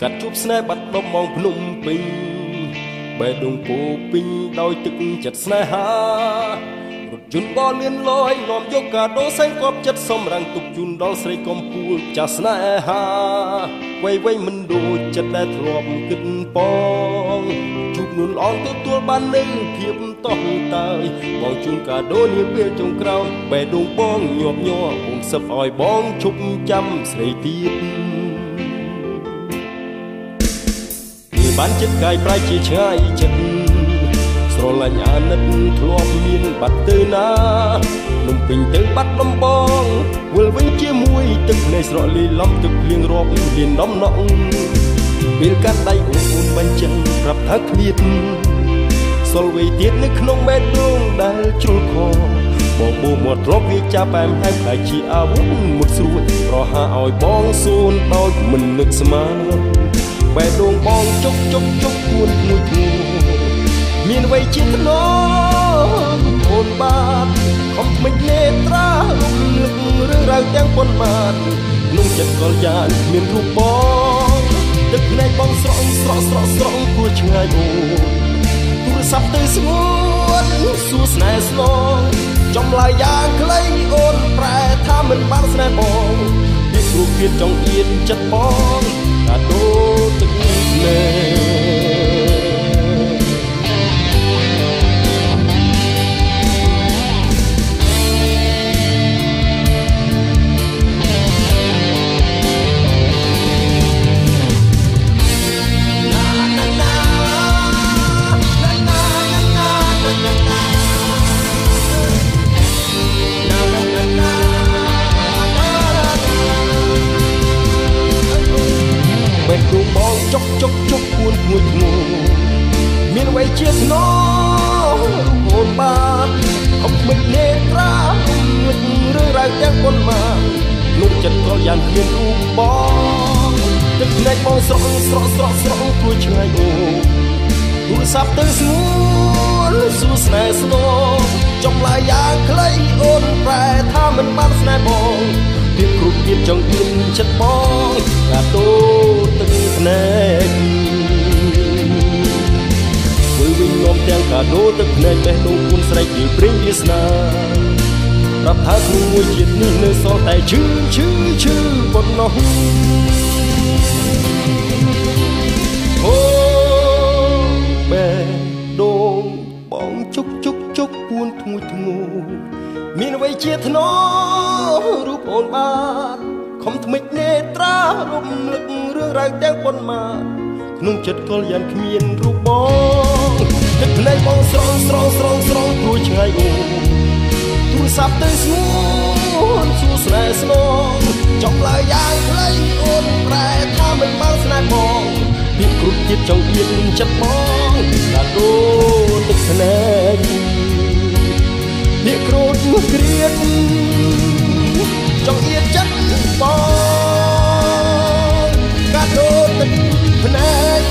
កាត់ជួបស្នេហ៍បាត់ដប់មកភ្នំពេញបេះដូងពោពេញដោយទឹកចិត្តស្នេហារថយន្តបលឿនលយនាំយកកាដូសែងគប់ចិត្តសំរាំងទុកជូនដល់ស្រីកំពូលចាស់ស្នេហាវៃមិនដូចចិត្តដែលធ្លាប់គិតបងជួបនួនល្អទទួលបាននៅភាពតោះតើយបងជូនកាដូនាពេលចុងក្រោយបេះដូងបងញាប់ញ័រអ៊ំសឹបឲ្យបងឈប់ចាំស្រីទៀតបានចិត្តកាយប្រៃជាឆ្ងាយចិត្តស្រឡាញ់អាណិតធ្លាប់មានបាត់ទៅណានំពេញទៅបាត់ដំបងវិលវិញជាមួយទឹកនៃស្រក់លីឡំទឹកភ្លៀងរាប់លានដំណក់ពេលកាត់ដៃអូនបញ្ចឹងប្រាប់ថាឃ្លាតសល់វ័យទៀតនៅក្នុងបេះដូងដែលជ្រុលខបងបូមាត់ធ្លាប់វាចាប់បែមហែបខ្លាយជាអាវុធមុតស្រួចប្រហាឲ្យបងសួនដោយមិននឹកស្មានបេះដូងបងជុកគួនមួយគួមានវ័យជាថ្នមអូនបាទខំមិននេត្រារំលឹករឿងរ៉ាវទាំងប៉ុន្មានក្នុងចិត្តកលយ៉ាងមានរូបបងទឹកភ្នែកបងស្រក់គួរឆ្ងាយអូនទូរស័ព្ទទៅស្ងួនសួរស្នេហ៍ស្នងចំឡាយយ៉ាងខ្លីអូនប្រែថាមិនបានស្នេហ៍បងពីព្រោះគៀតចង់អៀនចិត្តបងកាដូទឹកភ្នែចុកគួនមួយធ្ងោមានវ័យជាថ្នមអូនបានអុកមិននេត្រារឿងរ៉ាវទាំងប៉ុន្មានលោកចិត្តក៏យ៉ាងគ្មានរូបបងទឹកភ្នែកបងស្រក់គួរឆ្ងាយអូទូរស័ព្ទទៅស្ងួនសួរស្នេហ៍ស្នងចំឡាយយ៉ាងខ្លីអូនប្រែថាមិនបានស្នេហ៍បងពីគ្រប់ទៀតចង់អៀនចិត្តបងកាដូទឹកភ្នែកវិលវិញងំទាំងកាដូទឹកភ្នែកបេះដូងគូនស្រែកពីព្រៀងវាសនាប្រាប់ថាគ្រូមួយជាតិនេះនៅសល់តែឈឺប៉ុណ្ណោះអូបេះដូងបងជុកពួនធ្ងួយធ្ងោមានអ្វីជាថ្នមរូបអូនបានខំថ្មិចនេត្រារំលឹករឿងរ៉ាវទាំងប៉ុន្មានក្នុងចិត្តកលយ៉ាងគ្មានរូបបងទឹកភ្នែកបងស្រង់គួរឆ្ងាយអូទូរស័ព្ទទៅស្ងួនសួរស្នេហ៍ស្នងចំឡាយយ៉ាងខ្លីអូនប្រែថាមិនបានស្នេហ៍បងពីគ្រប់ទៀតចង់អៀនចិត្តបងកាដូទឹកភ្នែកនេះគ្រូតមួយគ្រៀតចង់អៀនចិត្តបងកាដូទឹកភ្នែក